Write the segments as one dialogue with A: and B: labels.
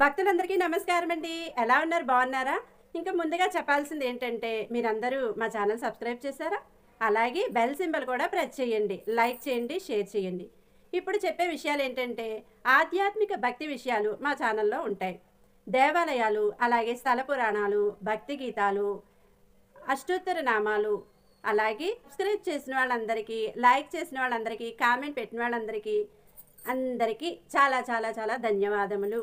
A: భక్తులందరికీ నమస్కారం అండి. ఎలా ఉన్నారు? బాగున్నారా? ఇంకా ముందుగా చెప్పాల్సింది ఏంటంటే మీరందరూ మా ఛానల్ సబ్స్క్రైబ్ చేశారా? అలాగే బెల్ సింబల్ కూడా ప్రెస్ చేయండి, లైక్ చేయండి, షేర్ చేయండి. ఇప్పుడు చెప్పే విషయాలు ఏంటంటే ఆధ్యాత్మిక భక్తి విషయాలు మా ఛానల్లో ఉంటాయి. దేవాలయాలు, అలాగే స్థల పురాణాలు, భక్తి గీతాలు, అష్టోత్తర నామాలు, అలాగే సబ్స్క్రైబ్ చేసిన వాళ్ళందరికీ, లైక్ చేసిన వాళ్ళందరికీ, కామెంట్ పెట్టిన వాళ్ళందరికీ అందరికీ చాలా చాలా చాలా ధన్యవాదములు.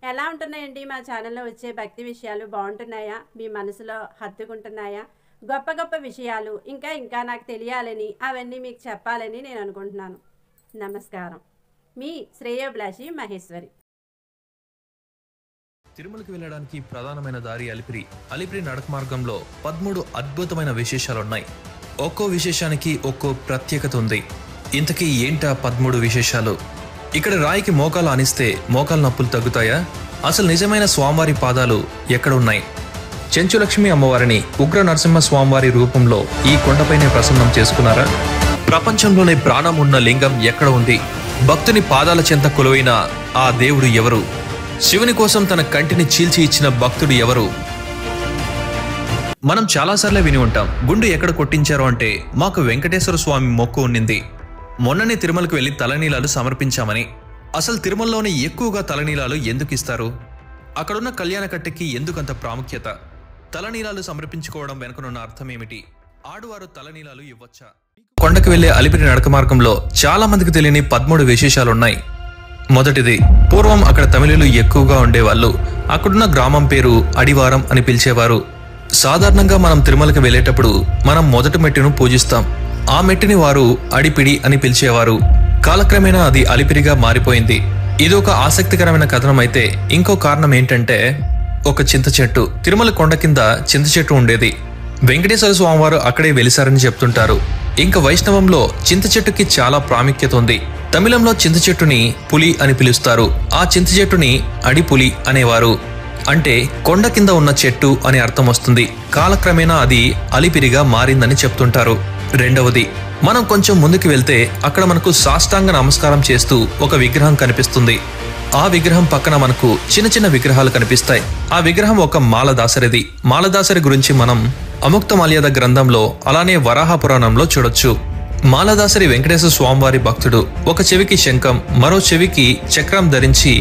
A: ఎలా ఉంటున్నాయండి మా ఛానల్లో వచ్చే భక్తి విషయాలు? బాగుంటున్నాయా? మీ మనసులో హత్తుకుంటున్నాయా? గొప్ప గొప్ప విషయాలు ఇంకా ఇంకా నాకు తెలియాలని, అవన్నీ మీకు చెప్పాలని నేను అనుకుంటున్నాను. నమస్కారం. మీ శ్రేయోభిలాషి మహేశ్వరి.
B: తిరుమలకి వెళ్ళడానికి ప్రధానమైన దారి అలిపిరి. అలిపిరి నడక మార్గంలో 13 అద్భుతమైన విశేషాలున్నాయి. ఒక్కో విశేషానికి ఒక్కో ప్రత్యేకత ఉంది. ఇంతకీ ఏంటా 13 విశేషాలు? ఇక్కడ రాయికి మోకాలు ఆనిస్తే మోకాలు నొప్పులు తగ్గుతాయా? అసలు నిజమైన స్వామివారి పాదాలు ఎక్కడ ఉన్నాయి? చెంచులక్ష్మి అమ్మవారిని ఉగ్ర నరసింహ స్వామివారి రూపంలో ఈ కొండపైనే ప్రసన్నం చేసుకున్నారా? ప్రపంచంలోనే ప్రాణం ఉన్న లింగం ఎక్కడ ఉంది? భక్తుని పాదాల చెంత కొలువైన ఆ దేవుడు ఎవరు? శివుని కోసం తన కంటిని చీల్చి ఇచ్చిన భక్తుడు ఎవరు? మనం చాలాసార్లే విని ఉంటాం, గుండు ఎక్కడ కొట్టించారు అంటే మాకు వెంకటేశ్వర స్వామి మొక్కు ఉన్నింది, మొన్ననే తిరుమలకు వెళ్లి తలనీలాలు సమర్పించామని. అసలు తిరుమలలోనే ఎక్కువగా తలనీలాలు ఎందుకు ఇస్తారు? అక్కడున్న కళ్యాణకట్టెకి ఎందుకంత ప్రాముఖ్యత? తలనీలాలు సమర్పించుకోవడం వెనుకనున్న అర్థం ఏమిటి? ఆడువారు తలనీలాలు ఇవ్వచ్చా? కొండకు వెళ్లే అలిపిరి నడక మార్గంలో చాలా మందికి తెలియని 13 విశేషాలున్నాయి. మొదటిది, పూర్వం అక్కడ తమిళులు ఎక్కువగా ఉండేవాళ్ళు. అక్కడున్న గ్రామం పేరు అడివారం అని పిలిచేవారు. సాధారణంగా మనం తిరుమలకి వెళ్లేటప్పుడు మనం మొదటి మెట్టును పూజిస్తాం. ఆ మెట్టిని వారు అడిపిడి అని పిలిచేవారు. కాలక్రమేణా అది అలిపిరిగా మారిపోయింది. ఇది ఒక ఆసక్తికరమైన కథనం అయితే ఇంకో కారణం ఏంటంటే, ఒక చింత చెట్టు, తిరుమల కొండ కింద చింత చెట్టు ఉండేది. వెంకటేశ్వర స్వామివారు అక్కడే వెలిసారని చెప్తుంటారు. ఇంకా వైష్ణవంలో చింత చెట్టుకి చాలా ప్రాముఖ్యత ఉంది. తమిళంలో చింత చెట్టుని పులి అని పిలుస్తారు. ఆ చింత చెట్టుని అడిపులి అనేవారు. అంటే కొండ కింద ఉన్న చెట్టు అని అర్థం వస్తుంది. కాలక్రమేణా అది అలిపిరిగా మారిందని చెప్తుంటారు. రెండవది, మనం కొంచెం ముందుకు వెళ్తే అక్కడ మనకు సాష్టాంగ నమస్కారం చేస్తూ ఒక విగ్రహం కనిపిస్తుంది. ఆ విగ్రహం పక్కన మనకు చిన్న చిన్న విగ్రహాలు కనిపిస్తాయి. ఆ విగ్రహం ఒక మాలదాసరిది. మాలదాసరి గురించి మనం అముక్తమాల్యద గ్రంథంలో, అలానే వరాహ పురాణంలో చూడొచ్చు. మాలదాసరి వెంకటేశ్వర స్వామివారి భక్తుడు. ఒక చెవికి శంఖం, మరో చెవికి చక్రం ధరించి,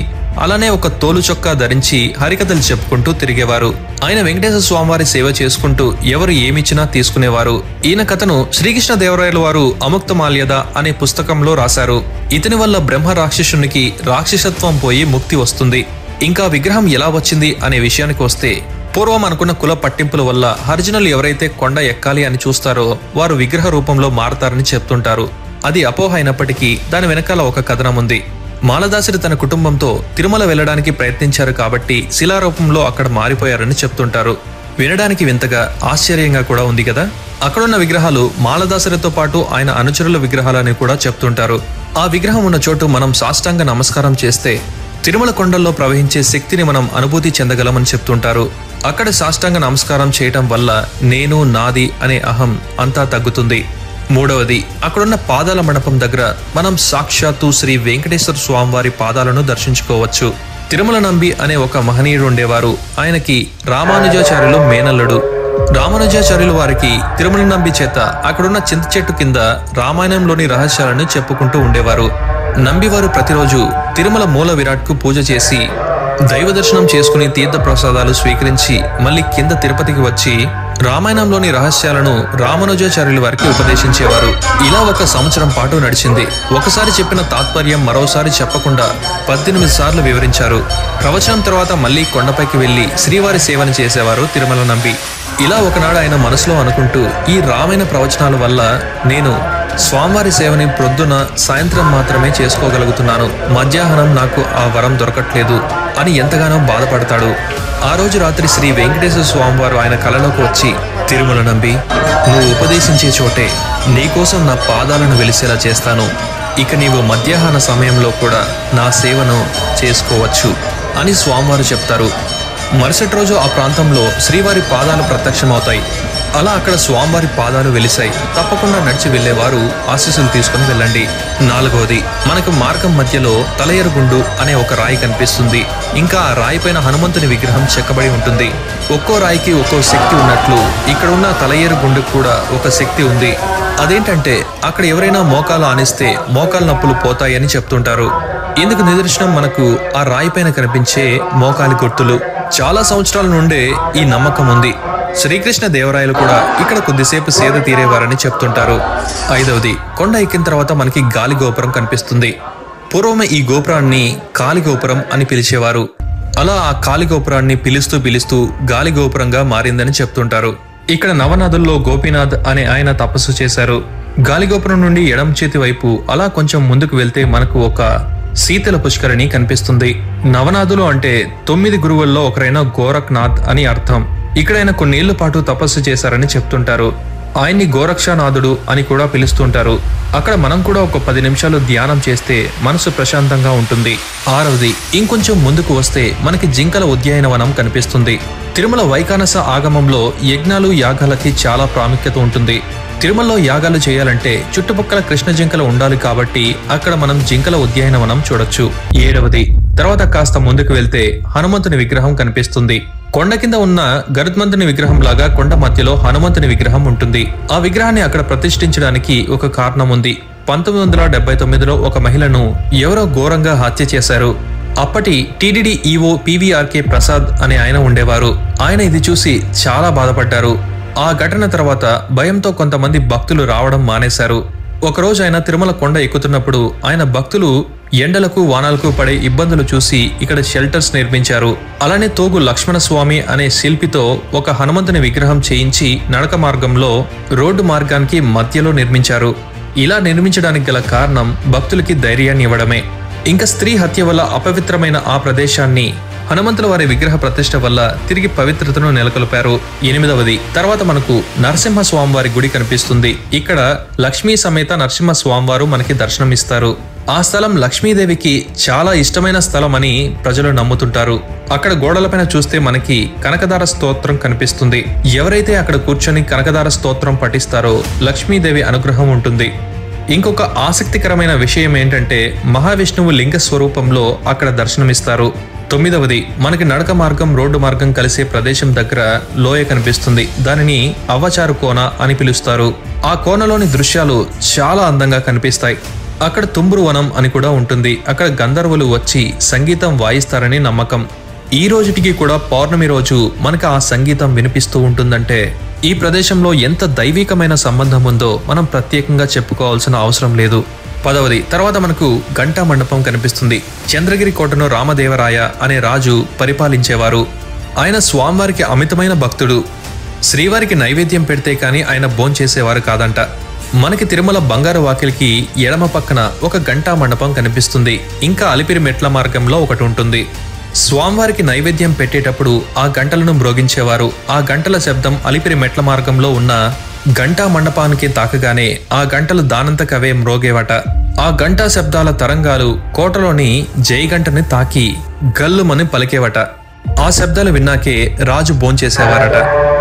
B: అలానే ఒక తోలు చొక్కా ధరించి హరికథలు చెప్పుకుంటూ తిరిగేవారు. ఆయన వెంకటేశ్వర స్వామివారి సేవ చేసుకుంటూ ఎవరు ఏమిచ్చినా తీసుకునేవారు. ఈయన కథను శ్రీకృష్ణదేవరాయల వారు అముక్తమాల్యద అనే పుస్తకంలో రాశారు. ఇతని వల్ల బ్రహ్మ రాక్షసునికి రాక్షసత్వం పోయి ముక్తి వస్తుంది. ఇంకా విగ్రహం ఎలా వచ్చింది అనే విషయానికి వస్తే, పూర్వం అనుకున్న కుల పట్టింపుల వల్ల హరిజనులు ఎవరైతే కొండ ఎక్కాలి అని చూస్తారో వారు విగ్రహ రూపంలో మారతారని చెప్తుంటారు. అది అపోహ అయినప్పటికీ దాని వెనకాల ఒక కథనం ఉంది. మాలదాసరి తన కుటుంబంతో తిరుమల వెళ్లడానికి ప్రయత్నించారు కాబట్టి శిలారూపంలో అక్కడ మారిపోయారని చెప్తుంటారు. వినడానికి వింతగా, ఆశ్చర్యంగా కూడా ఉంది కదా. అక్కడున్న విగ్రహాలు మాలదాసరితో పాటు ఆయన అనుచరుల విగ్రహాలని కూడా చెప్తుంటారు. ఆ విగ్రహం ఉన్న చోటు మనం సాష్టాంగ నమస్కారం చేస్తే తిరుమల కొండల్లో ప్రవహించే శక్తిని మనం అనుభూతి చెందగలమని చెప్తుంటారు. అక్కడ సాష్టాంగ నమస్కారం చేయటం వల్ల నేను, నాది అనే అహం అంతా తగ్గుతుంది. మూడవది, అక్కడున్న పాదాల మండపం దగ్గర మనం సాక్షాత్తు శ్రీ వెంకటేశ్వర స్వామివారి పాదాలను దర్శించుకోవచ్చు. తిరుమల నంబి అనే ఒక మహనీయుడు ఉండేవారు. ఆయనకి రామానుజాచార్యులు మేనల్లుడు. రామానుజాచార్యులు వారికి తిరుమల నంబి చేత అక్కడున్న చింత చెట్టు కింద రామాయణంలోని రహస్యాలను చెప్పుకుంటూ ఉండేవారు. నంబివారు ప్రతిరోజు తిరుమల మూల విరాట్కు పూజ చేసి దైవ దర్శనం చేసుకుని తీర్థ ప్రసాదాలు స్వీకరించి మళ్ళీ కింద తిరుపతికి వచ్చి రామాయణంలోని రహస్యాలను రామానుజాచార్యుల వారికి ఉపదేశించేవారు. ఇలా 1 సంవత్సరం పాటు నడిచింది. ఒకసారి చెప్పిన తాత్పర్యం మరోసారి చెప్పకుండా 18 సార్లు వివరించారు. ప్రవచనం తర్వాత మళ్ళీ కొండపైకి వెళ్లి శ్రీవారి సేవను చేసేవారు తిరుమల నంబి. ఇలా ఒకనాడు ఆయన మనసులో అనుకుంటూ, ఈ రామాయణ ప్రవచనాల వల్ల నేను స్వామివారి సేవని ప్రొద్దున, సాయంత్రం మాత్రమే చేసుకోగలుగుతున్నాను, మధ్యాహ్నం నాకు ఆ వరం దొరకట్లేదు అని ఎంతగానో బాధపడతాడు. ఆ రోజు రాత్రి శ్రీ వెంకటేశ్వర స్వామివారు ఆయన కలలోకి వచ్చి, తిరుమల నంబి, నువ్వు ఉపదేశించే చోటే నీకోసం నా పాదాలను వెలిసేలా చేస్తాను. ఇక నీవు మధ్యాహ్న సమయంలో కూడా నా సేవను చేసుకోవచ్చు అని స్వామివారు చెప్తారు. మరుసటి రోజు ఆ ప్రాంతంలో శ్రీవారి పాదాలు ప్రత్యక్షమవుతాయి. అలా అక్కడ స్వామివారి పాదాలు వెలిశాయి. తప్పకుండా నడిచి వెళ్లేవారు ఆశీస్సులు తీసుకుని వెళ్ళండి. 4వది, మనకు మార్గం మధ్యలో తలయేరుగుండు అనే ఒక రాయి కనిపిస్తుంది. ఇంకా ఆ రాయి పైన హనుమంతుని విగ్రహం చెక్కబడి ఉంటుంది. ఒక్కో రాయికి ఒక్కో శక్తి ఉన్నట్లు ఇక్కడ ఉన్న తలయేరుగుండుకు కూడా ఒక శక్తి ఉంది. అదేంటంటే అక్కడ ఎవరైనా మోకాలు ఆనిస్తే మోకాలు నొప్పులు పోతాయని చెప్తుంటారు. ఇందుకు నిదర్శనం మనకు ఆ రాయి పైన కనిపించే మోకాలి గుర్తులు. చాలా సంవత్సరాల నుండే ఈ నమ్మకం ఉంది. శ్రీకృష్ణ దేవరాయలు కూడా ఇక్కడ కొద్దిసేపు సేద తీరేవారని చెప్తుంటారు. 5వది, కొండ ఎక్కిన తర్వాత మనకి గాలి గోపురం కనిపిస్తుంది. పూర్వమే ఈ గోపురాన్ని కాలి గోపురం అని పిలిచేవారు. అలా ఆ కాలి గోపురాన్ని పిలుస్తూ గాలి గోపురంగా మారిందని చెప్తుంటారు. ఇక్కడ నవనదుల్లో గోపీనాథ్ అనే ఆయన తపస్సు చేశారు. గాలిగోపురం నుండి ఎడం చేతి వైపు అలా కొంచెం ముందుకు వెళ్తే మనకు ఒక శీతల పుష్కరిణి కనిపిస్తుంది. నవనాథులు అంటే 9 గురువుల్లో ఒకరైన గోరఖ్నాథ్ అని అర్థం. ఇక్కడ ఆయన కొన్నేళ్ల పాటు తపస్సు చేశారని చెప్తుంటారు. ఆయన్ని గోరక్షనాథుడు అని కూడా పిలుస్తుంటారు. అక్కడ మనం కూడా ఒక 10 నిమిషాలు ధ్యానం చేస్తే మనసు ప్రశాంతంగా ఉంటుంది. 6వది, ఇంకొంచెం ముందుకు వస్తే మనకి జింకల ఉద్యానవనం కనిపిస్తుంది. తిరుమల వైఖానస ఆగమంలో యజ్ఞాలు యాగాలకి చాలా ప్రాముఖ్యత ఉంటుంది. తిరుమలలో యాగాలు చేయాలంటే చుట్టుపక్కల కృష్ణ జింకలు ఉండాలి కాబట్టి అక్కడ మనం జింకల ఉద్యానవనం చూడొచ్చు. 7వది, తర్వాత కాస్త ముందుకు వెళ్తే హనుమంతుని విగ్రహం కనిపిస్తుంది. కొండ కింద ఉన్న గరుత్మంతుని విగ్రహం లాగా కొండ మధ్యలో హనుమంతుని విగ్రహం ఉంటుంది. ఆ విగ్రహాన్ని అక్కడ ప్రతిష్ఠించడానికి ఒక కారణం ఉంది. 1979లో ఒక మహిళను ఎవరో ఘోరంగా హత్య చేశారు. అప్పటి టీటీడీ ఈవో పీవీఆర్కే ప్రసాద్ అనే ఆయన ఉండేవారు. ఆయన ఇది చూసి చాలా బాధపడ్డారు. ఆ ఘటన తర్వాత భయంతో కొంతమంది భక్తులు రావడం మానేశారు. ఒకరోజు ఆయన తిరుమల కొండ ఎక్కుతున్నప్పుడు ఆయన భక్తులు ఎండలకు వానాలకు పడే ఇబ్బందులు చూసి ఇక్కడ షెల్టర్స్ నిర్మించారు. అలానే తోగు లక్ష్మణస్వామి అనే శిల్పితో ఒక హనుమంతుని విగ్రహం చేయించి నడక మార్గంలో రోడ్డు మార్గానికి మధ్యలో నిర్మించారు. ఇలా నిర్మించడానికి గల కారణం భక్తులకి ధైర్యాన్ని ఇవ్వడమే. ఇంకా స్త్రీ హత్య వల్ల అపవిత్రమైన ఆ ప్రదేశాన్ని హనుమంతుల వారి విగ్రహ ప్రతిష్ఠ వల్ల తిరిగి పవిత్రతను నెలకొల్పారు. 8వది, తర్వాత మనకు నరసింహ స్వామివారి గుడి కనిపిస్తుంది. ఇక్కడ లక్ష్మీ సమేత నరసింహ స్వామివారు మనకి దర్శనమిస్తారు. ఆ స్థలం లక్ష్మీదేవికి చాలా ఇష్టమైన స్థలం అని ప్రజలు నమ్ముతుంటారు. అక్కడ గోడలపైన చూస్తే మనకి కనకదార స్తోత్రం కనిపిస్తుంది. ఎవరైతే అక్కడ కూర్చొని కనకదార స్తోత్రం పఠిస్తారో లక్ష్మీదేవి అనుగ్రహం ఉంటుంది. ఇంకొక ఆసక్తికరమైన విషయం ఏంటంటే మహావిష్ణువు లింగ స్వరూపంలో అక్కడ దర్శనమిస్తారు. 9వది, మనకి నడక మార్గం రోడ్డు మార్గం కలిసే ప్రదేశం దగ్గర లోయ కనిపిస్తుంది. దానిని అవ్వచారు కోన అని పిలుస్తారు. ఆ కోనలోని దృశ్యాలు చాలా అందంగా కనిపిస్తాయి. అక్కడ తుంబురు వనం అని కూడా ఉంటుంది. అక్కడ గంధర్వులు వచ్చి సంగీతం వాయిస్తారని నమ్మకం. ఈ రోజుటికి కూడా పౌర్ణమి రోజు మనకు ఆ సంగీతం వినిపిస్తూ ఉంటుందంటే ఈ ప్రదేశంలో ఎంత దైవికమైన సంబంధం ఉందో మనం ప్రత్యేకంగా చెప్పుకోవాల్సిన అవసరం లేదు. 10వది, తర్వాత మనకు ఘంటా మండపం కనిపిస్తుంది. చంద్రగిరి కోటను రామదేవరాయ అనే రాజు పరిపాలించేవారు. ఆయన స్వామివారికి అమితమైన భక్తుడు. శ్రీవారికి నైవేద్యం పెడితే కానీ ఆయన భోంచేసేవారు కాదంట. మనకి తిరుమల బంగారు వాకిలికి ఎడమ పక్కన ఒక ఘంటా మండపం కనిపిస్తుంది. ఇంకా అలిపిరి మెట్ల మార్గంలో ఒకటి ఉంటుంది. స్వామివారికి నైవేద్యం పెట్టేటప్పుడు ఆ గంటలను మ్రోగించేవారు. ఆ గంటల శబ్దం అలిపిరి మెట్ల మార్గంలో ఉన్న గంటా మండపానికి తాకగానే ఆ గంటలు దానంతకవే మ్రోగేవట. ఆ గంటా శబ్దాల తరంగాలు కోటలోని జై గంటని తాకి గల్లుమని పలికేవట. ఆ శబ్దాలు విన్నాకే రాజు భోంచేసేవారట.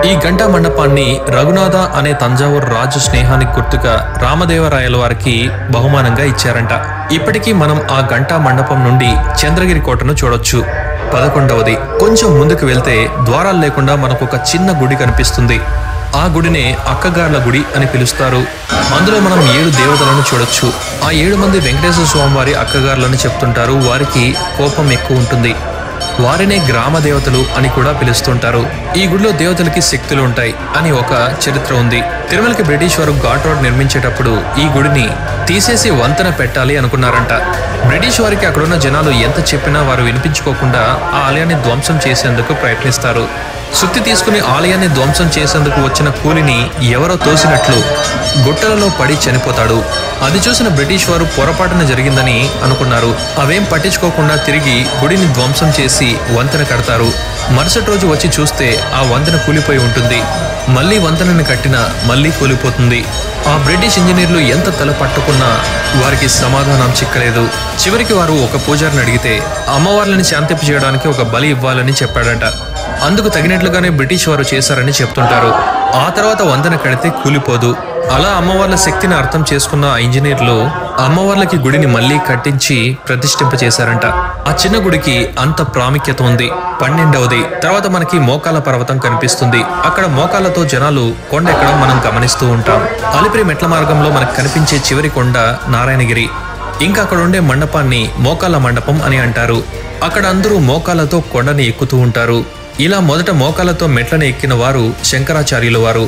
B: ఈ గంటా మండపాన్ని రఘునాథ అనే తంజావూరు రాజు స్నేహానికి గుర్తుగా రామదేవరాయల వారికి బహుమానంగా ఇచ్చారంట. ఇప్పటికీ మనం ఆ గంటా మండపం నుండి చంద్రగిరి కోటను చూడొచ్చు. 11వది, కొంచెం ముందుకు వెళ్తే ద్వారాలు లేకుండా మనకు ఒక చిన్న గుడి కనిపిస్తుంది. ఆ గుడినే అక్కగార్ల గుడి అని పిలుస్తారు. అందులో మనం 7 దేవతలను చూడొచ్చు. ఆ 7 మంది వెంకటేశ్వర స్వామి వారి అక్కగార్లని చెప్తుంటారు. వారికి కోపం ఎక్కువ ఉంటుంది. వారినే గ్రామ దేవతలు అని కూడా పిలుస్తుంటారు. ఈ గుడిలో దేవతలకి శక్తులు ఉంటాయి అని ఒక చరిత్ర ఉంది. తిరుమలకి బ్రిటిష్ వారు ఘాట్ రోడ్ నిర్మించేటప్పుడు ఈ గుడిని తీసేసి వంతెన పెట్టాలి అనుకున్నారంట. బ్రిటిష్ వారికి అక్కడున్న జనాలు ఎంత చెప్పినా వారు వినిపించుకోకుండా ఆ ఆలయాన్ని ధ్వంసం చేసేందుకు ప్రయత్నిస్తారు. సుత్తి తీసుకుని ఆలయాన్ని ధ్వంసం చేసేందుకు వచ్చిన కూలిని ఎవరో తోసినట్లు గుట్టలలో పడి చనిపోతాడు. అది చూసిన బ్రిటిష్ వారు పొరపాటున జరిగిందని అనుకున్నారు. అవేం పట్టించుకోకుండా తిరిగి గుడిని ధ్వంసం చేసి వంతెన కడతారు. మరుసటి రోజు వచ్చి చూస్తే ఆ వంతెన కూలిపోయి ఉంటుంది. మళ్ళీ వంతెనని కట్టినా మళ్ళీ కూలిపోతుంది. ఆ బ్రిటిష్ ఇంజనీర్లు ఎంత తల పట్టుకున్నా వారికి సమాధానం చిక్కలేదు. చివరికి వారు ఒక పూజారిని అడిగితే అమ్మవార్లని శాంతింప చేయడానికి ఒక బలి ఇవ్వాలని చెప్పాడట. అందుకు తగినట్లుగానే బ్రిటిష్ వారు చేశారని చెప్తుంటారు. ఆ తర్వాత వంతెన కడితే కూలిపోదు. అలా అమ్మవార్ల శక్తిని అర్థం చేసుకున్న ఆ ఇంజనీర్లు అమ్మవార్లకి గుడిని మళ్ళీ కట్టించి ప్రతిష్ఠింపచేశారంట. ఆ చిన్న గుడికి అంత ప్రాముఖ్యత ఉంది. 12వది తర్వాత మనకి మోకాల పర్వతం కనిపిస్తుంది. అక్కడ మోకాలతో జనాలు కొండ ఎక్కడం మనం గమనిస్తూ ఉంటాం. అలిపిరి మెట్ల మార్గంలో మనకు కనిపించే చివరి కొండ నారాయణగిరి. ఇంకా అక్కడ ఉండే మండపాన్ని మోకాల మండపం అని అంటారు. అక్కడ అందరూ మోకాలతో కొండని ఎక్కుతూ ఉంటారు. ఇలా మొదట మోకాలతో మెట్లను ఎక్కిన వారు శంకరాచార్యుల వారు.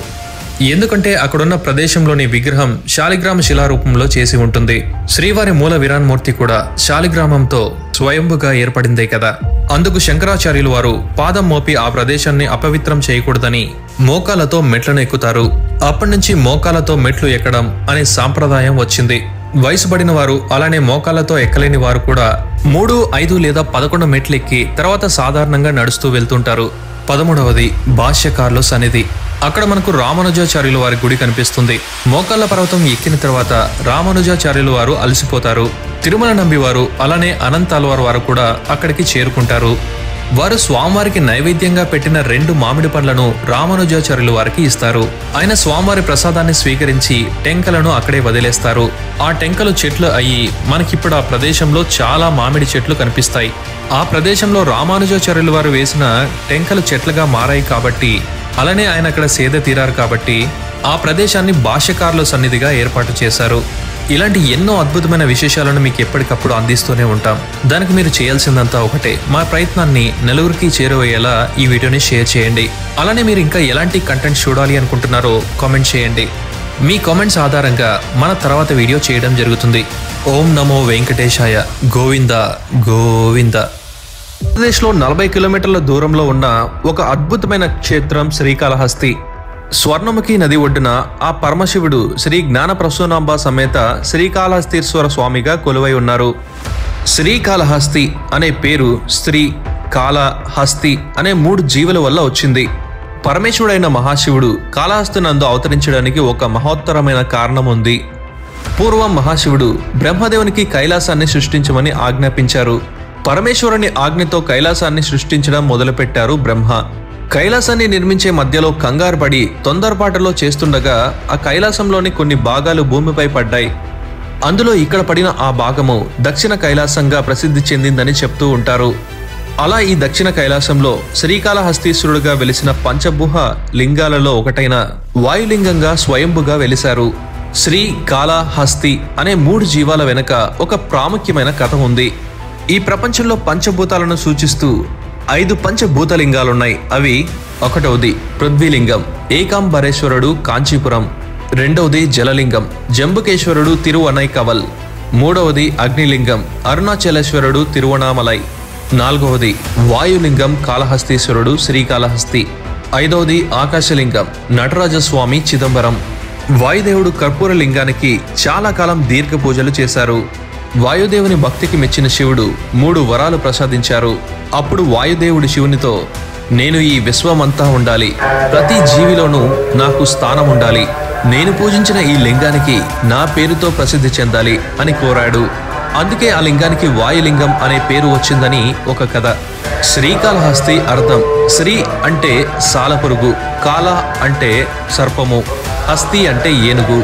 B: ఎందుకంటే అక్కడున్న ప్రదేశంలోని విగ్రహం శాలిగ్రామ శిలారూపంలో చేసి ఉంటుంది. శ్రీవారి మూల విరాన్మూర్తి కూడా శాలిగ్రామంతో స్వయంభుగా ఏర్పడిందే కదా. అందుకు శంకరాచార్యులు వారు పాదం మోపి ఆ ప్రదేశాన్ని అపవిత్రం చేయకూడదని మోకాలతో మెట్లను ఎక్కుతారు. అప్పటి నుంచి మోకాలతో మెట్లు ఎక్కడం అనే సాంప్రదాయం వచ్చింది. వయసు పడిన వారు అలానే మోకాలతో ఎక్కలేని వారు కూడా 3, 5 లేదా 11 మెట్లు ఎక్కి తర్వాత సాధారణంగా నడుస్తూ వెళ్తుంటారు. 13వది భాష్యకారుల సన్నిధి. అక్కడ మనకు రామానుజాచార్యుల వారి గుడి కనిపిస్తుంది. మోకాళ్ళ పర్వతం ఎక్కిన తర్వాత రామానుజాచార్యుల వారు అలసిపోతారు. తిరుమల నంబివారు అలానే అనంతాల్వార్ వారు కూడా అక్కడికి చేరుకుంటారు. వారు స్వామివారికి నైవేద్యంగా పెట్టిన 2 మామిడి పండ్లను రామానుజాచార్యుల వారికి ఇస్తారు. ఆయన స్వామివారి ప్రసాదాన్ని స్వీకరించి టెంకలను అక్కడే వదిలేస్తారు. ఆ టెంకలు చెట్లు అయ్యి మనకిప్పుడు ఆ ప్రదేశంలో చాలా మామిడి చెట్లు కనిపిస్తాయి. ఆ ప్రదేశంలో రామానుజాచార్యుల వారు వేసిన టెంకలు చెట్లుగా మారాయి కాబట్టి, అలానే ఆయన అక్కడ సేద తీరారు కాబట్టి ఆ ప్రదేశాన్ని భాష్యకారుల సన్నిధిగా ఏర్పాటు చేశారు. ఇలాంటి ఎన్నో అద్భుతమైన విశేషాలను మీకు ఎప్పటికప్పుడు అందిస్తూనే ఉంటాం. దానికి మీరు చేయాల్సిందంతా ఒకటే, మా ప్రయత్నాన్ని నలుగురికి చేరువయ్యేలా ఈ వీడియోని షేర్ చేయండి. అలానే మీరు ఇంకా ఎలాంటి కంటెంట్ చూడాలి అనుకుంటున్నారో కామెంట్ చేయండి. మీ కామెంట్స్ ఆధారంగా మన తర్వాత వీడియో చేయడం జరుగుతుంది. ఓం నమో వెంకటేశాయ. గోవింద గోవింద. ఆంధ్రప్రదేశ్లో 40 కిలోమీటర్ల దూరంలో ఉన్న ఒక అద్భుతమైన క్షేత్రం శ్రీకాళహస్తి. స్వర్ణముఖి నది ఒడ్డున ఆ పరమశివుడు శ్రీ జ్ఞానప్రసూనాంబ సమేత శ్రీకాళహస్తీశ్వర స్వామిగా కొలువై ఉన్నారు. శ్రీకాళహస్తి అనే పేరు స్త్రీ, కాళ, హస్తి అనే 3 జీవుల వల్ల వచ్చింది. పరమేశ్వరుడైన మహాశివుడు కాళహస్తినందు అవతరించడానికి ఒక మహోత్తరమైన కారణం ఉంది. పూర్వం మహాశివుడు బ్రహ్మదేవునికి కైలాసాన్ని సృష్టించమని ఆజ్ఞాపించారు. పరమేశ్వరుని ఆజ్ఞతో కైలాసాన్ని సృష్టించడం మొదలుపెట్టారు బ్రహ్మ. కైలాసాన్ని నిర్మించే మధ్యలో కంగారు పడి తొందరపాటులో చేస్తుండగా ఆ కైలాసంలోని కొన్ని భాగాలు భూమిపై పడ్డాయి. అందులో ఇక్కడ పడిన ఆ భాగము దక్షిణ కైలాసంగా ప్రసిద్ధి చెందిందని చెప్తూ ఉంటారు. అలా ఈ దక్షిణ కైలాసంలో శ్రీకాళహస్తీశ్వరుడుగా వెలిసిన పంచభూహ లింగాలలో ఒకటైన వాయులింగంగా స్వయంభుగా వెలిశారు. శ్రీ, కాళ, హస్తి అనే 3 జీవాల వెనుక ఒక ప్రాముఖ్యమైన కథ ఉంది. ఈ ప్రపంచంలో పంచభూతాలను సూచిస్తూ 5 పంచభూతలింగాలున్నాయి. అవి: 1వది పృథ్వీలింగం, ఏకాంబరేశ్వరుడు, కాంచీపురం. 2వది జలలింగం, జంబుకేశ్వరుడు, తిరువనైకవల్. 3వది అగ్నిలింగం, అరుణాచలేశ్వరుడు, తిరువణామలై. 4వది వాయులింగం, కాళహస్తీశ్వరుడు, శ్రీకాళహస్తి. 5వది ఆకాశలింగం, నటరాజస్వామి, చిదంబరం. వాయుదేవుడు కర్పూర లింగానికి చాలా కాలం దీర్ఘ పూజలు చేశారు. వాయుదేవుని భక్తికి మెచ్చిన శివుడు 3 వరాలు ప్రసాదించారు. అప్పుడు వాయుదేవుడు శివునితో, నేను ఈ విశ్వమంతా ఉండాలి, ప్రతి జీవిలోనూ నాకు స్థానం ఉండాలి, నేను పూజించిన ఈ లింగానికి నా పేరుతో ప్రసిద్ధి చెందాలి అని కోరాడు. అందుకే ఆ లింగానికి వాయులింగం అనే పేరు వచ్చిందని ఒక కథ. శ్రీకాళహస్తి అర్థం: శ్రీ అంటే సాలపురుగు, కాళ అంటే సర్పము, హస్తి అంటే ఏనుగు.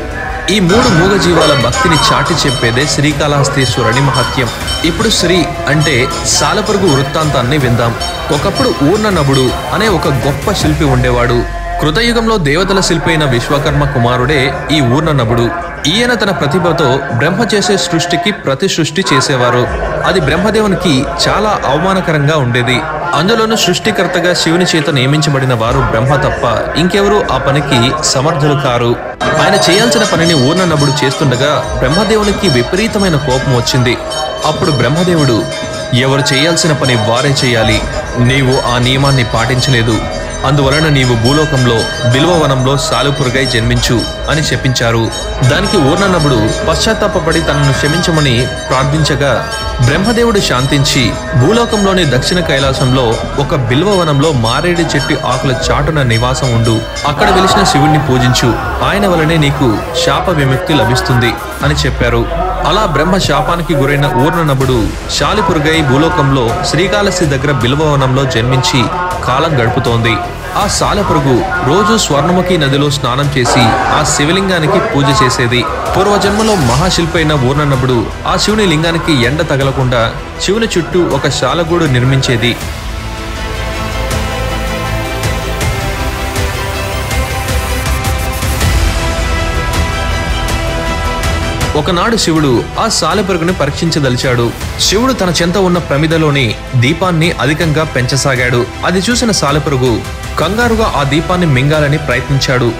B: ఈ 3 మూగజీవాల భక్తిని చాటి చెప్పేదే శ్రీకాళహస్తీశ్వరుని మహత్యం. ఇప్పుడు శ్రీ అంటే సాలపురుగు వృత్తాంతాన్ని విందాం. ఒకప్పుడు ఊర్ణనభుడు అనే ఒక గొప్ప శిల్పి ఉండేవాడు. కృతయుగంలో దేవతల శిల్పి అయిన విశ్వకర్మ కుమారుడే ఈ ఊర్ణనభుడు. ఈయన తన ప్రతిభతో బ్రహ్మ చేసే సృష్టికి ప్రతి సృష్టి చేసేవారు. అది బ్రహ్మదేవునికి చాలా అవమానకరంగా ఉండేది. అందులోనూ సృష్టికర్తగా శివుని చేత నియమించబడిన వారు బ్రహ్మ తప్ప ఇంకెవరూ ఆ పనికి సమర్థులు కారు. ఆయన చేయాల్సిన పనిని ఊర్ణనభుడు చేస్తుండగా బ్రహ్మదేవునికి విపరీతమైన కోపం వచ్చింది. అప్పుడు బ్రహ్మదేవుడు, ఎవరు చేయాల్సిన పని వారే చేయాలి, నీవు ఆ నియమాన్ని పాటించలేదు, అందువలన నీవు భూలోకంలో బిల్వవనంలో సాలుపురుగై జన్మించు అని చెప్పించారు. దానికి ఊర్ణనభుడు పశ్చాత్తాపపడి తనను క్షమించమని ప్రార్థించగా బ్రహ్మదేవుడు శాంతించి భూలోకంలోని దక్షిణ కైలాసంలో ఒక బిల్వవనంలో మారేడు చెట్టు ఆకుల చాటున నివాసం ఉండు, అక్కడ వెలిసిన శివుణ్ణి పూజించు, ఆయన వలనే నీకు శాప విముక్తి లభిస్తుంది అని చెప్పారు. అలా బ్రహ్మ శాపానికి గురైన ఊర్ణనభుడు శాలిపురుగై భూలోకంలో శ్రీకాళహస్తి దగ్గర బిల్వవనంలో జన్మించి కాలం గడుపుతోంది. ఆ సాలెపురుగు రోజు స్వర్ణముఖి నదిలో స్నానం చేసి ఆ శివలింగానికి పూజ చేసేది. పూర్వజన్మలో మహాశిల్పి అయిన ఊర్నన్నప్పుడు ఆ శివుని లింగానికి ఎండ తగలకుండా శివుని చుట్టూ ఒక శాలగూడు నిర్మించేది. ఒకనాడు శివుడు ఆ సాలెపురుగుని పరీక్షించదలిచాడు. శివుడు తన చెంత ఉన్న ప్రమిదలోని దీపాన్ని అధికంగా పెంచసాగాడు. అది చూసిన సాలెపురుగు కంగారుగా ఆ దీపాన్ని మింగాలని ప్రయత్నించాడు.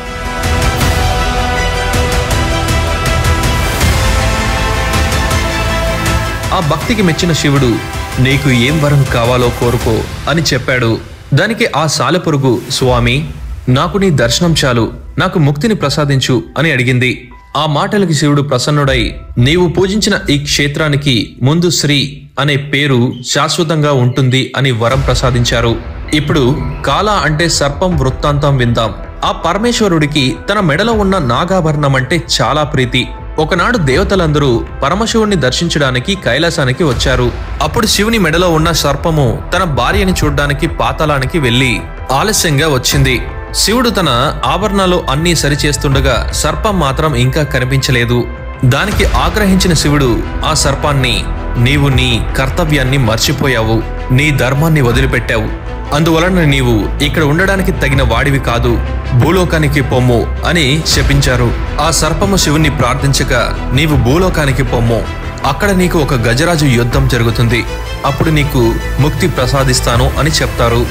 B: ఆ భక్తికి మెచ్చిన శివుడు, నీకు ఏం వరం కావాలో కోరుకో అని చెప్పాడు. దానికి ఆ సాలెపురుగు, స్వామి, నాకు నీ దర్శనం చాలు, నాకు ముక్తిని ప్రసాదించు అని అడిగింది. ఆ మాటలకి శివుడు ప్రసన్నుడై, నీవు పూజించిన ఈ క్షేత్రానికి ముందు శ్రీ అనే పేరు శాశ్వతంగా ఉంటుంది అని వరం ప్రసాదించారు. ఇప్పుడు కాల అంటే సర్పం వృత్తాంతం విందాం. ఆ పరమేశ్వరుడికి తన మెడలో ఉన్న నాగాభరణం అంటే చాలా ప్రీతి. ఒకనాడు దేవతలందరూ పరమశివుణ్ణి దర్శించడానికి కైలాసానికి వచ్చారు. అప్పుడు శివుని మెడలో ఉన్న సర్పము తన భార్యని చూడ్డానికి పాతాళానికి వెళ్లి ఆలస్యంగా వచ్చింది. శివుడు తన ఆభరణాలు అన్నీ సరిచేస్తుండగా సర్పం మాత్రం ఇంకా కనిపించలేదు. దానికి ఆగ్రహించిన శివుడు ఆ సర్పాన్ని, నీవు నీ కర్తవ్యాన్ని మర్చిపోయావు, నీ ధర్మాన్ని వదిలిపెట్టావు, అందువలన నీవు ఇక్కడ ఉండడానికి తగిన వాడివి కాదు, భూలోకానికి పొమ్ము అని శపించారు. ఆ సర్పము శివుణ్ణి ప్రార్థించగా, నీవు భూలోకానికి పొమ్ము, అక్కడ నీకు ఒక గజరాజు యుద్ధం జరుగుతుంది, అప్పుడు నీకు ముక్తి ప్రసాదిస్తాను అని చెప్తారు.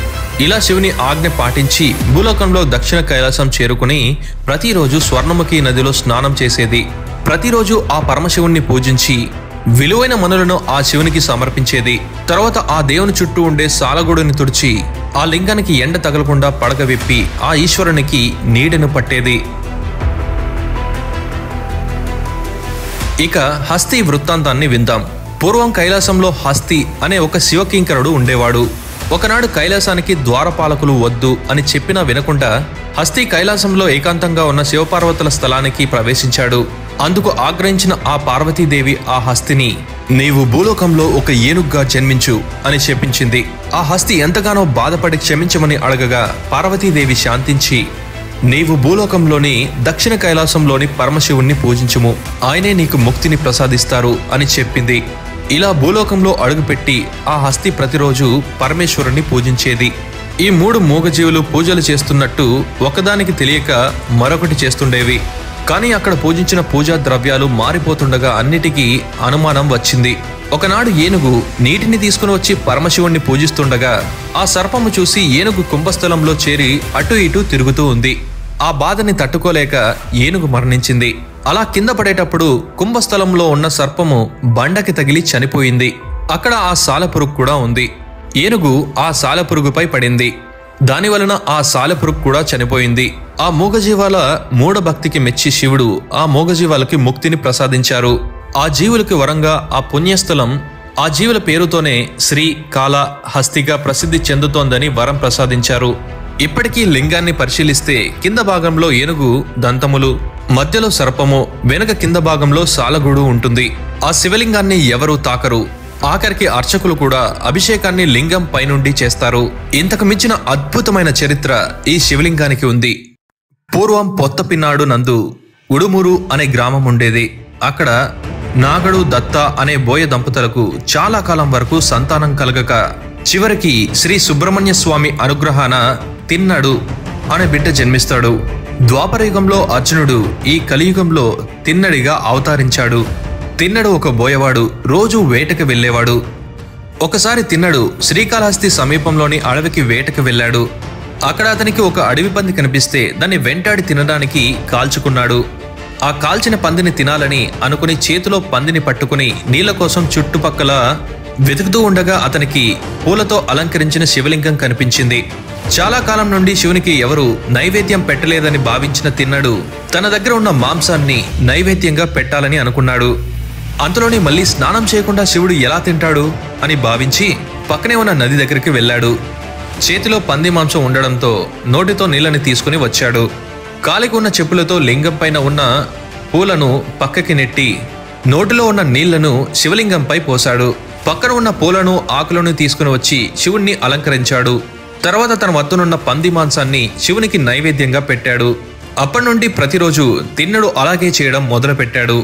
B: ఇలా శివుని ఆజ్ఞ పాటించి భూలోకంలో దక్షిణ కైలాసం చేరుకుని ప్రతిరోజు స్వర్ణముఖి నదిలో స్నానం చేసేది. ప్రతిరోజు ఆ పరమశివుణ్ణి పూజించి విలువైన మనులను ఆ శివునికి సమర్పించేది. తర్వాత ఆ దేవుని చుట్టూ ఉండే సాలగూడుని తుడిచి ఆ లింగానికి ఎండ తగలకుండా పడక విప్పి ఆ ఈశ్వరునికి నీడను పట్టేది. ఇక హస్తి వృత్తాంతాన్ని విందాం. పూర్వం కైలాసంలో హస్తి అనే ఒక శివకింకరుడు ఉండేవాడు. ఒకనాడు కైలాసానికి ద్వారపాలకులు వద్దు అని చెప్పినా వినకుండా హస్తి కైలాసంలో ఏకాంతంగా ఉన్న శివపార్వతుల స్థలానికి ప్రవేశించాడు. అందుకు ఆగ్రహించిన ఆ పార్వతీదేవి ఆ హస్తిని, నీవు భూలోకంలో ఒక ఏనుగ్గా జన్మించు అని చెప్పించింది. ఆ హస్తి ఎంతగానో బాధపడి క్షమించమని అడగగా పార్వతీదేవి శాంతించి, నీవు భూలోకంలోని దక్షిణ కైలాసంలోని పరమశివుణ్ణి పూజించుము, ఆయనే నీకు ముక్తిని ప్రసాదిస్తారు అని చెప్పింది. ఇలా భూలోకంలో అడుగుపెట్టి ఆ హస్తి ప్రతిరోజు పరమేశ్వరుణ్ణి పూజించేది. ఈ 3 మూగజీవులు పూజలు చేస్తున్నట్టు ఒకదానికి తెలియక మరొకటి చేస్తుండేవి. కానీ అక్కడ పూజించిన పూజా ద్రవ్యాలు మారిపోతుండగా అన్నిటికీ అనుమానం వచ్చింది. ఒకనాడు ఏనుగు నీటిని తీసుకుని వచ్చి పరమశివుణ్ణి పూజిస్తుండగా ఆ సర్పము చూసి ఏనుగు కుంభస్థలంలో చేరి అటు ఇటు తిరుగుతూ ఉంది. ఆ బాధని తట్టుకోలేక ఏనుగు మరణించింది. అలా కింద పడేటప్పుడు కుంభస్థలంలో ఉన్న సర్పము బండకి తగిలి చనిపోయింది. అక్కడ ఆ సాలెపురుగు కూడా ఉంది. ఏనుగు ఆ సాలెపురుగుపై పడింది. దానివలన ఆ సాలెపురుగు కూడా చనిపోయింది. ఆ మూగజీవాల మూఢభక్తికి మెచ్చి శివుడు ఆ మూగజీవాలకి ముక్తిని ప్రసాదించారు. ఆ జీవులకి వరంగా ఆ పుణ్యస్థలం ఆ జీవుల పేరుతోనే శ్రీ కాల హస్తిగా ప్రసిద్ధి చెందుతోందని వరం ప్రసాదించారు. ఇప్పటికీ లింగాన్ని పరిశీలిస్తే కింద భాగంలో ఏనుగు దంతములు, మధ్యలో సర్పము, వెనుక కింద భాగంలో సాలగూడు ఉంటుంది. ఆ శివలింగాన్ని ఎవరూ తాకరు. ఆఖరికి అర్చకులు కూడా అభిషేకాన్ని లింగం పైనుండి చేస్తారు. ఇంతకు మించిన అద్భుతమైన చరిత్ర ఈ శివలింగానికి ఉంది. పూర్వం పొత్తపిన్నాడు నందు ఉడుమూరు అనే గ్రామం ఉండేది. అక్కడ నాగడు దత్త అనే బోయ దంపతులకు చాలా కాలం వరకు సంతానం కలగక చివరికి శ్రీ సుబ్రహ్మణ్య స్వామి అనుగ్రహాన తిన్నడు అనే బిడ్డ జన్మిస్తాడు. ద్వాపరయుగంలో అర్జునుడు ఈ కలియుగంలో తిన్నడిగా అవతరించాడు. తిన్నడు ఒక బోయవాడు, రోజు వేటకు వెళ్ళేవాడు. ఒకసారి తిన్నడు శ్రీకాళహస్తి సమీపంలోని అడవికి వేటకు వెళ్ళాడు. అక్కడ అతనికి ఒక అడవి పంది కనిపిస్తే దాన్ని వెంటాడి తినడానికి కాల్చుకున్నాడు. ఆ కాల్చిన పందిని తినాలని అనుకుని చేతిలో పందిని పట్టుకుని నీళ్ల కోసం చుట్టుపక్కల వెతుకుతూ ఉండగా అతనికి పూలతో అలంకరించిన శివలింగం కనిపించింది. చాలా కాలం నుండి శివునికి ఎవరు నైవేద్యం పెట్టలేదని భావించిన తిన్నడు తన దగ్గర ఉన్న మాంసాన్ని నైవేద్యంగా పెట్టాలని అనుకున్నాడు. అంతలోనే మళ్ళీ స్నానం చేయకుండా శివుడు ఎలా తింటాడు అని భావించి పక్కనే ఉన్న నది దగ్గరికి వెళ్ళాడు. చేతిలో పంది మాంసం ఉండడంతో నోటితో నీళ్ళని తీసుకుని వచ్చాడు. కాలికి ఉన్న చెప్పులతో లింగం పైన ఉన్న పూలను పక్కకి నెట్టి నోటిలో ఉన్న నీళ్లను శివలింగంపై పోశాడు. పక్కన ఉన్న పూలను ఆకులను తీసుకుని వచ్చి శివుణ్ణి అలంకరించాడు. తర్వాత తన వద్దనున్న పంది మాంసాన్ని శివునికి నైవేద్యంగా పెట్టాడు. అప్పటి నుండి ప్రతిరోజు తిన్నడు అలాగే చేయడం మొదలుపెట్టాడు.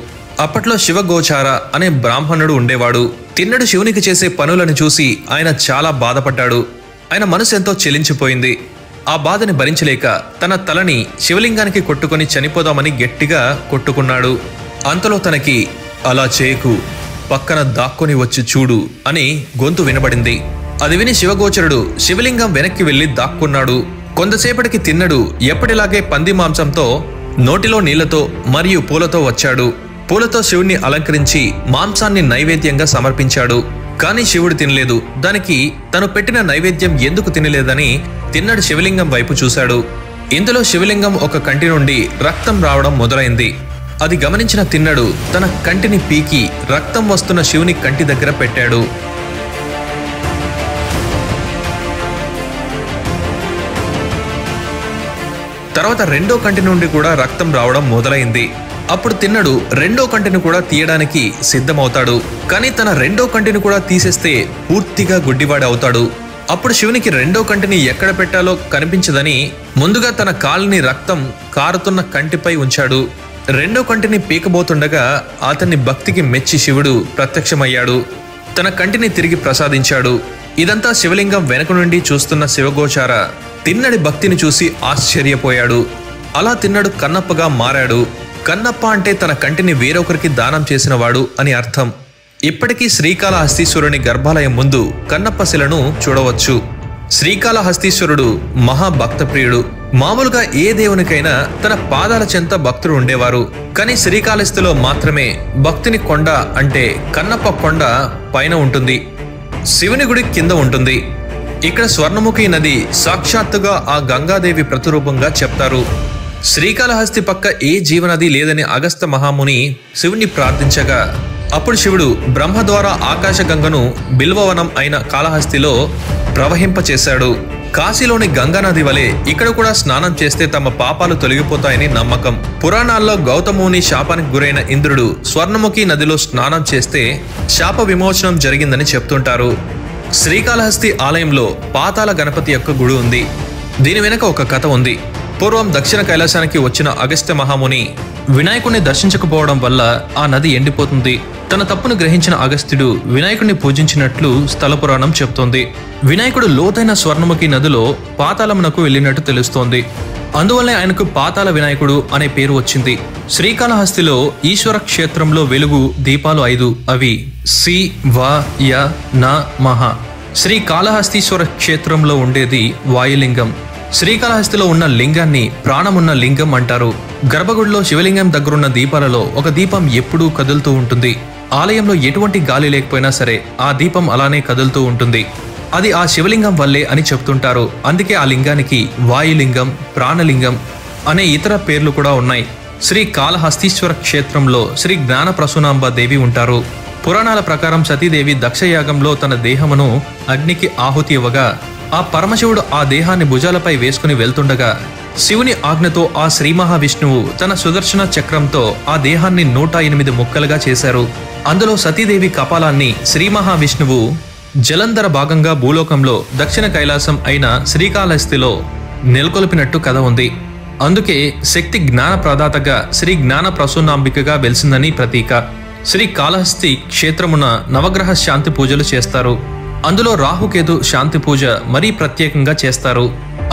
B: అప్పట్లో శివగోచార అనే బ్రాహ్మణుడు ఉండేవాడు. తిన్నడు శివునికి చేసే పనులను చూసి ఆయన చాలా బాధపడ్డాడు. ఆయన మనసు ఎంతో చెలించిపోయింది. ఆ బాధని భరించలేక తన తలని శివలింగానికి కొట్టుకొని చనిపోదామని గట్టిగా కొట్టుకున్నాడు. అంతలో తనకి అలా చేయకు, పక్కన దాక్కొని వచ్చి చూడు అని గొంతు వినబడింది. అది విని శివగోచరుడు శివలింగం వెనక్కి వెళ్లి దాక్కున్నాడు. కొంతసేపటికి తిన్నడు ఎప్పటిలాగే పంది మాంసంతో నోటిలో నీళ్లతో మరియు పూలతో వచ్చాడు. పూలతో శివుణ్ణి అలంకరించి మాంసాన్ని నైవేద్యంగా సమర్పించాడు. కానీ శివుడు తినలేదు. దానికి తను పెట్టిన నైవేద్యం ఎందుకు తినలేదని తిన్నడు శివలింగం వైపు చూశాడు. ఇందులో శివలింగం ఒక కంటి నుండి రక్తం రావడం మొదలైంది. అది గమనించిన తిన్నడు తన కంటిని పీకి రక్తం వస్తున్న శివుని కంటి దగ్గర పెట్టాడు. తర్వాత రెండో కంటి నుండి కూడా రక్తం రావడం మొదలైంది. అప్పుడు తిన్నడు రెండో కంటిని కూడా తీయడానికి సిద్ధమవుతాడు. కానీ తన రెండో కంటిని కూడా తీసేస్తే పూర్తిగా గుడ్డివాడి అవుతాడు. అప్పుడు శివునికి రెండో కంటిని ఎక్కడ పెట్టాలో కనిపించదని ముందుగా తన కాలిని రక్తం కారుతున్న కంటిపై ఉంచాడు. రెండో కంటిని పీకబోతుండగా అతన్ని భక్తికి మెచ్చి శివుడు ప్రత్యక్షమయ్యాడు. తన కంటిని తిరిగి ప్రసాదించాడు. ఇదంతా శివలింగం వెనక నుండి చూస్తున్న శివగోచార తిన్నడి భక్తిని చూసి ఆశ్చర్యపోయాడు. అలా తిన్నడు కన్నప్పగా మారాడు. కన్నప్ప అంటే తన కంటిని వేరొకరికి దానం చేసినవాడు అని అర్థం. ఇప్పటికీ శ్రీకాళహస్తీశ్వరుని గర్భాలయం ముందు కన్నప్ప శిలను చూడవచ్చు. శ్రీకాళహస్తీశ్వరుడు మహాభక్తప్రియుడు. మామూలుగా ఏ దేవునికైనా తన పాదాల చెంత భక్తులు ఉండేవారు. కానీ శ్రీకాళహస్తిలో మాత్రమే భక్తిని కొండ అంటే కన్నప్ప కొండ పైన ఉంటుంది, శివుని గుడి కింద ఉంటుంది. ఇక్కడ స్వర్ణముఖి నది సాక్షాత్తుగా ఆ గంగాదేవి ప్రతిరూపంగా చెప్తారు. శ్రీకాళహస్తి పక్క ఏ జీవనది లేదని అగస్త్య మహాముని శివుణ్ణి ప్రార్థించగా అప్పుడు శివుడు బ్రహ్మ ద్వారా ఆకాశగంగను బిల్వవనం అయిన కాళహస్తిలో ప్రవహింపచేశాడు. కాశీలోని గంగానది వలె ఇక్కడ కూడా స్నానం చేస్తే తమ పాపాలు తొలగిపోతాయని నమ్మకం. పురాణాల్లో గౌతముని శాపానికి గురైన ఇంద్రుడు స్వర్ణముఖి నదిలో స్నానం చేస్తే శాప విమోచనం జరిగిందని చెప్తుంటారు. శ్రీకాళహస్తి ఆలయంలో పాతాళ గణపతి యొక్క గుడి ఉంది. దీని వెనక ఒక కథ ఉంది. పూర్వం దక్షిణ కైలాసానికి వచ్చిన అగస్త్య మహాముని వినాయకుడిని దర్శించకపోవడం వల్ల ఆ నది ఎండిపోతుంది. తన తప్పును గ్రహించిన అగస్త్యుడు వినాయకుడిని పూజించినట్లు స్థల పురాణం చెప్తోంది. వినాయకుడు లోతైన స్వర్ణముఖి నదిలో పాతాళమునకు వెళ్ళినట్టు తెలుస్తోంది. అందువల్లే ఆయనకు పాతాళ వినాయకుడు అనే పేరు వచ్చింది. శ్రీకాళహస్తిలో ఈశ్వర క్షేత్రంలో వెలుగు దీపాలు 5. అవి సి వ య న మహ. శ్రీకాళహస్తీశ్వర క్షేత్రంలో ఉండేది వాయులింగం. శ్రీకాళహస్తిలో ఉన్న లింగాన్ని ప్రాణమున్న లింగం అంటారు. గర్భగుడిలో శివలింగం దగ్గరున్న దీపాలలో ఒక దీపం ఎప్పుడూ కదులుతూ ఉంటుంది. ఆలయంలో ఎటువంటి గాలి లేకపోయినా సరే ఆ దీపం అలానే కదులుతూ ఉంటుంది. అది ఆ శివలింగం వల్లే అని చెప్తుంటారు. అందుకే ఆ లింగానికి వాయులింగం, ప్రాణలింగం అనే ఇతర పేర్లు కూడా ఉన్నాయి. శ్రీకాళహస్తీశ్వర క్షేత్రంలో శ్రీ జ్ఞాన ప్రసూనాంబ దేవి ఉంటారు. పురాణాల ప్రకారం సతీదేవి దక్షయాగంలో తన దేహమును అగ్నికి ఆహుతి ఇవ్వగా ఆ పరమశివుడు ఆ దేహాన్ని భుజాలపై వేసుకుని వెళ్తుండగా శివుని ఆజ్ఞతో ఆ శ్రీ మహావిష్ణువు తన సుదర్శన చక్రంతో ఆ దేహాన్ని 108 ముక్కలుగా చేశారు. అందులో సతీదేవి కపాలాన్ని శ్రీ మహావిష్ణువు జలంధర భాగంగా భూలోకంలో దక్షిణ కైలాసం అయిన శ్రీకాళహస్తిలో నెలకొల్పినట్టు కథ ఉంది. అందుకే శక్తి జ్ఞాన ప్రదాతగా శ్రీ జ్ఞాన ప్రసూనాంబికగా వెలిసిందని ప్రతీక. శ్రీకాళహస్తి క్షేత్రమున నవగ్రహ శాంతి పూజలు చేస్తారు. అందులో రాహుకేతు శాంతి పూజ మరీ ప్రత్యేకంగా చేస్తారు.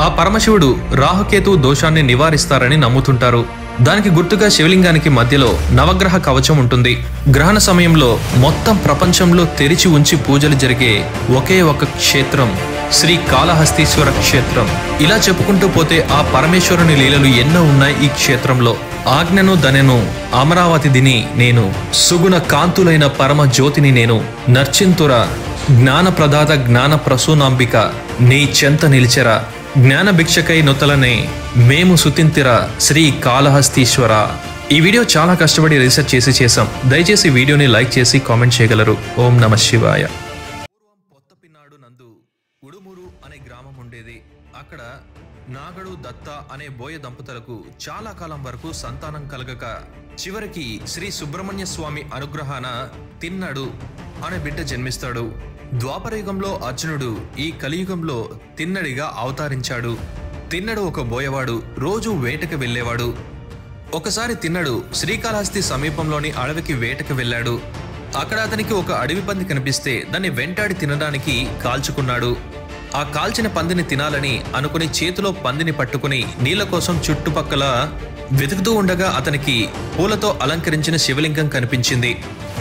B: ఆ పరమశివుడు రాహుకేతు దోషాన్ని నివారిస్తారని నమ్ముతుంటారు. దానికి గుర్తుగా శివలింగానికి మధ్యలో నవగ్రహ కవచం ఉంటుంది. గ్రహణ సమయంలో మొత్తం ప్రపంచంలో తెరిచి ఉంచి పూజలు జరిగే ఒకే ఒక క్షేత్రం శ్రీకాళహస్తీశ్వర క్షేత్రం. ఇలా చెప్పుకుంటూ పోతే ఆ పరమేశ్వరుని లీలలు ఎన్నో ఉన్నాయి ఈ క్షేత్రంలో. ఆజ్ఞను దనెను అమరావతి దిని నేను, సుగుణ కాంతులైన పరమ జ్యోతిని నేను, నర్చింతుర జ్ఞాన ప్రదాత జ్ఞాన ప్రసూనాంబిక నీ చెంత నిలిచెరా, జ్ఞాన భిక్షకై నొతలనే మేము సుతింతిర శ్రీ కాళహస్తీశ్వర. ఈ వీడియో చాలా కష్టపడి రీసెర్చ్ చేసాం. దయచేసి వీడియోని లైక్ చేసి కామెంట్ చేయగలరు. ఓం నమః శివాయ. పూర్వం పొత్తపిన్నాడు నందు ఉడుమూరు అనే గ్రామం ఉండేది. అక్కడ నాగడు దత్త అనే బోయ దంపతులకు చాలా కాలం వరకు సంతానం కలగక చివరికి శ్రీ సుబ్రహ్మణ్య స్వామి అనుగ్రహాన తిన్నడు అనే బిడ్డ జన్మిస్తాడు. ద్వాపరయుగంలో అర్జునుడు ఈ కలియుగంలో తిన్నడిగా అవతరించాడు. తిన్నడు ఒక బోయవాడు, రోజు వేటకు వెళ్ళేవాడు. ఒకసారి తిన్నడు శ్రీకాళహస్తి సమీపంలోని అడవికి వేటకు వెళ్ళాడు. అక్కడ అతనికి ఒక అడవి పంది కనిపిస్తే దాన్ని వెంటాడి తినడానికి కాల్చుకున్నాడు. ఆ కాల్చిన పందిని తినాలని అనుకుని చేతిలో పందిని పట్టుకుని నీళ్ల కోసం చుట్టుపక్కల వెతుకుతూ ఉండగా అతనికి పూలతో అలంకరించిన శివలింగం కనిపించింది.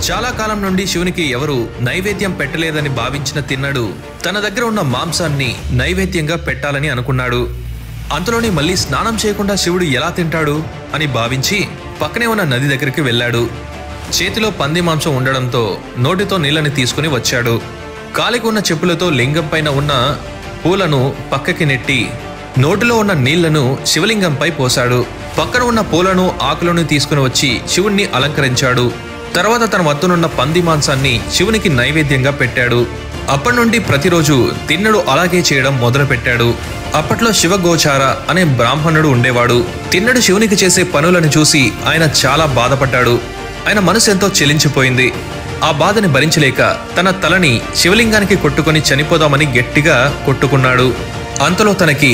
B: చాలా కాలం నుండి శివునికి ఎవరు నైవేద్యం పెట్టలేదని భావించిన తిన్నడు తన దగ్గర ఉన్న మాంసాన్ని నైవేద్యంగా పెట్టాలని అనుకున్నాడు. అంతలోనే మళ్ళీ స్నానం చేయకుండా శివుడు ఎలా తింటాడు అని భావించి పక్కనే ఉన్న నది దగ్గరికి వెళ్ళాడు. చేతిలో పంది మాంసం ఉండడంతో నోటితో నీళ్ళని తీసుకుని వచ్చాడు. కాలికి ఉన్న చెప్పులతో లింగం పైన ఉన్న పూలను పక్కకి నెట్టి నోటిలో ఉన్న నీళ్లను శివలింగంపై పోశాడు. పక్కన ఉన్న పూలను ఆకులను తీసుకుని వచ్చి శివుణ్ణి అలంకరించాడు. తర్వాత తన వద్దనున్న పంది మాంసాన్ని శివునికి నైవేద్యంగా పెట్టాడు. అప్పటి నుండి ప్రతిరోజు తిన్నడు అలాగే చేయడం మొదలుపెట్టాడు. అప్పట్లో శివగోచార అనే బ్రాహ్మణుడు ఉండేవాడు. తిన్నడు శివునికి చేసే పనులను చూసి ఆయన చాలా బాధపడ్డాడు. ఆయన మనసు ఎంతో చెలించిపోయింది. ఆ బాధని భరించలేక తన తలని శివలింగానికి కొట్టుకొని చనిపోదామని గట్టిగా కొట్టుకున్నాడు. అంతలో తనకి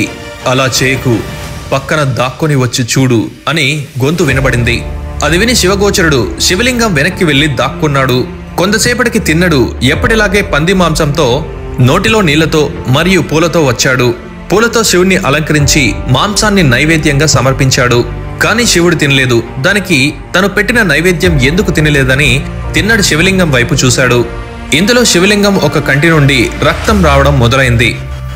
B: అలా చేయకు, పక్కన దాక్కొని వచ్చి చూడు అని గొంతు వినబడింది. అది విని శివగోచరుడు శివలింగం వెనక్కి వెళ్లి దాక్కున్నాడు. కొంతసేపటికి తిన్నడు ఎప్పటిలాగే పంది మాంసంతో నోటిలో నీళ్లతో మరియు పూలతో వచ్చాడు. పూలతో శివుణ్ణి అలంకరించి మాంసాన్ని నైవేద్యంగా సమర్పించాడు. కానీ శివుడు తినలేదు. దానికి తను పెట్టిన నైవేద్యం ఎందుకు తినలేదని తిన్నడు శివలింగం వైపు చూశాడు. ఇందులో శివలింగం ఒక కంటి నుండి రక్తం రావడం మొదలైంది.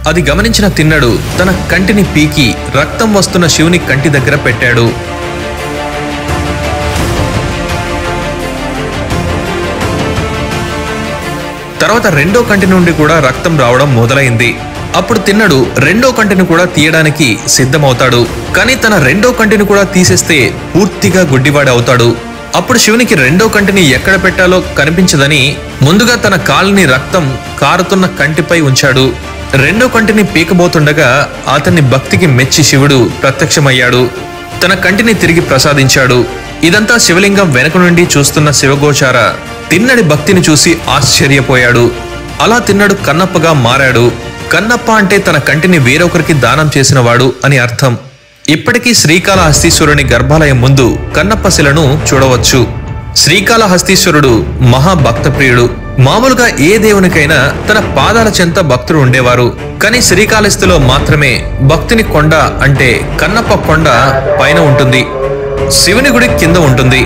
B: అది గమనించిన తిన్నడు తన కంటిని పీకి రక్తం వస్తున్న శివుని కంటి దగ్గర పెట్టాడు. తర్వాత రెండో కంటి నుండి కూడా రక్తం రావడం మొదలైంది. అప్పుడు తిన్నడు రెండో కంటిని కూడా తీయడానికి సిద్ధమవుతాడు. కానీ తన రెండో కంటిని కూడా తీసేస్తే పూర్తిగా గుడ్డివాడి అవుతాడు. అప్పుడు శివునికి రెండో కంటిని ఎక్కడ పెట్టాలో కనిపించదని ముందుగా తన కాలిని రక్తం కారుతున్న కంటిపై ఉంచాడు. రెండో కంటిని పీకబోతుండగా అతన్ని భక్తికి మెచ్చి శివుడు ప్రత్యక్షమయ్యాడు. తన కంటిని తిరిగి ప్రసాదించాడు. ఇదంతా శివలింగం వెనక నుండి చూస్తున్న శివగోచార తిన్నడి భక్తిని చూసి ఆశ్చర్యపోయాడు. అలా తిన్నడు కన్నప్పగా మారాడు. కన్నప్ప అంటే తన కంటిని వేరొకరికి దానం చేసినవాడు అని అర్థం. ఇప్పటికీ శ్రీకాళహస్తీశ్వరుని గర్భాలయం ముందు కన్నప్ప శిలను చూడవచ్చు. శ్రీకాళహస్తీశ్వరుడు మహాభక్తప్రియుడు. మామూలుగా ఏ దేవునికైనా తన పాదాల చెంత భక్తులు ఉండేవారు. కానీ శ్రీకాళహస్తిలో మాత్రమే భక్తుని కొండ అంటే కన్నప్ప కొండ పైన ఉంటుంది, శివుని గుడి కింద ఉంటుంది.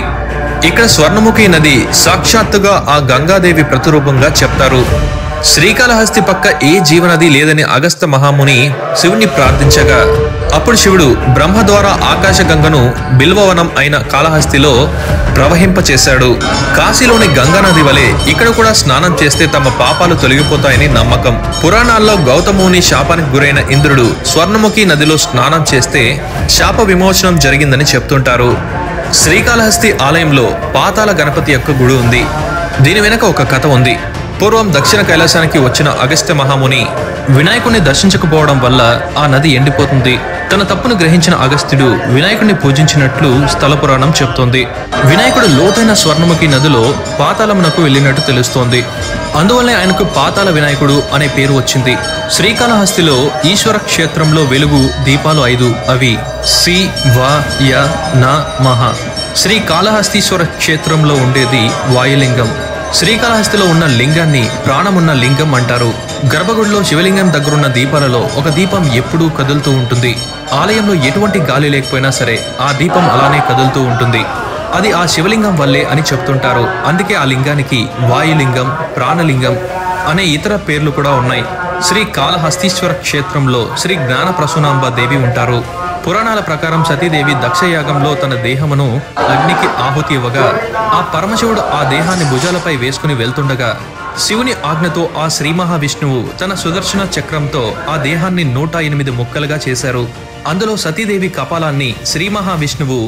B: ఇక్కడ స్వర్ణముఖి నది సాక్షాత్తుగా ఆ గంగాదేవి ప్రతిరూపంగా చెప్తారు. శ్రీకాళహస్తి పక్క ఏ జీవనది లేదని అగస్త్య మహాముని శివుని ప్రార్థించగా అప్పుడు శివుడు బ్రహ్మ ద్వారా ఆకాశగంగను బిల్వవనం అయిన కాళహస్తిలో ప్రవహింపచేశాడు. కాశీలోని గంగానది వలె ఇక్కడ కూడా స్నానం చేస్తే తమ పాపాలు తొలగిపోతాయని నమ్మకం. పురాణాల్లో గౌతముని శాపానికి గురైన ఇంద్రుడు స్వర్ణముఖి నదిలో స్నానం చేస్తే శాప విమోచనం జరిగిందని చెప్తుంటారు. శ్రీకాళహస్తి ఆలయంలో పాతాళ గణపతి యొక్క గుడి ఉంది. దీని వెనక ఒక కథ ఉంది. పూర్వం దక్షిణ కైలాసానికి వచ్చిన అగస్త్య మహాముని వినాయకుడిని దర్శించకపోవడం వల్ల ఆ నది ఎండిపోతుంది. తన తప్పును గ్రహించిన అగస్త్యుడు వినాయకుడిని పూజించినట్లు స్థల పురాణం చెప్తోంది. వినాయకుడు లోతైన స్వర్ణముఖి నదిలో పాతాళమునకు వెళ్ళినట్టు తెలుస్తోంది. అందువల్లే ఆయనకు పాతాళ వినాయకుడు అనే పేరు వచ్చింది. శ్రీకాళహస్తిలో ఈశ్వర క్షేత్రంలో వెలుగు దీపాలు 5. అవి సి వ య న మహ. శ్రీకాళహస్తీశ్వర క్షేత్రంలో ఉండేది వాయులింగం. శ్రీకాళహస్తిలో ఉన్న లింగాన్ని ప్రాణమున్న లింగం అంటారు. గర్భగుడిలో శివలింగం దగ్గరున్న దీపాలలో ఒక దీపం ఎప్పుడూ కదులుతూ ఉంటుంది. ఆలయంలో ఎటువంటి గాలి లేకపోయినా సరే ఆ దీపం అలానే కదులుతూ ఉంటుంది. అది ఆ శివలింగం వల్లే అని చెప్తుంటారు. అందుకే ఆ లింగానికి వాయులింగం, ప్రాణలింగం అనే ఇతర పేర్లు కూడా ఉన్నాయి. శ్రీకాళహస్తీశ్వర క్షేత్రంలో శ్రీ జ్ఞాన ప్రసూనాంబ దేవి ఉంటారు. పురాణాల ప్రకారం సతీదేవి దక్షయాగంలో తన దేహమును అగ్నికి ఆహుతి ఇవ్వగా ఆ పరమశివుడు ఆ దేహాన్ని భుజాలపై వేసుకుని వెళ్తుండగా శివుని ఆజ్ఞతో ఆ శ్రీ మహావిష్ణువు తన సుదర్శన చక్రంతో ఆ దేహాన్ని 108 ముక్కలుగా చేశారు. అందులో సతీదేవి కపాలాన్ని శ్రీ మహావిష్ణువు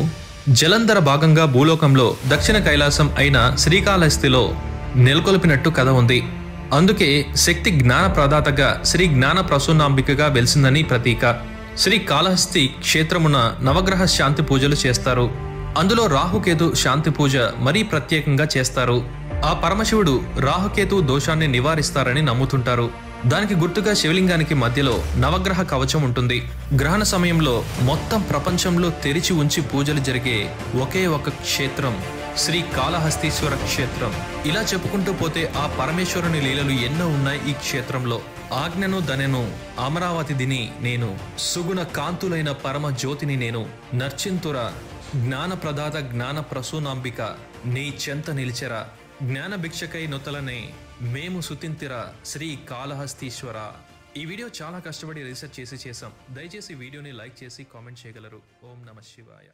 B: జలంధర భాగంగా భూలోకంలో దక్షిణ కైలాసం అయిన శ్రీకాళహస్తిలో నెలకొల్పినట్టు కథ ఉంది. అందుకే శక్తి జ్ఞాన ప్రదాతగా శ్రీ జ్ఞాన ప్రసూనాంబికగా వెలిసిందని ప్రతీక. శ్రీకాళహస్తి క్షేత్రమున నవగ్రహ శాంతి పూజలు చేస్తారు. అందులో రాహుకేతు శాంతి పూజ మరీ ప్రత్యేకంగా చేస్తారు. ఆ పరమశివుడు రాహుకేతు దోషాన్ని నివారిస్తారని నమ్ముతుంటారు. దానికి గుర్తుగా శివలింగానికి మధ్యలో నవగ్రహ కవచం ఉంటుంది. గ్రహణ సమయంలో మొత్తం ప్రపంచంలో తెరిచి ఉంచి పూజలు జరిగే ఒకే ఒక క్షేత్రం శ్రీ కాళహస్తీశ్వర క్షేత్రం. ఇలా చెప్పుకుంటూ పోతే ఆ పరమేశ్వరుని లీలలు ఎన్నో ఉన్నాయి ఈ క్షేత్రంలో. ఆజ్ఞను దనెను అమరావతి దిని నేను, సుగుణ కాంతులైన పరమ జ్యోతిని నేను, నర్చింతుర జ్ఞాన ప్రదాత జ్ఞాన ప్రసూనాంబిక నీ చెంత నిలిచెరా, జ్ఞాన భిక్షకై నొతలనే మేము సుతింతిర శ్రీ కాళహస్తీశ్వర. ఈ వీడియో చాలా కష్టపడి రీసెర్చ్ చేసి చేశాం. దయచేసి వీడియోని లైక్ చేసి కామెంట్ చేయగలరు. ఓం నమః శివాయ.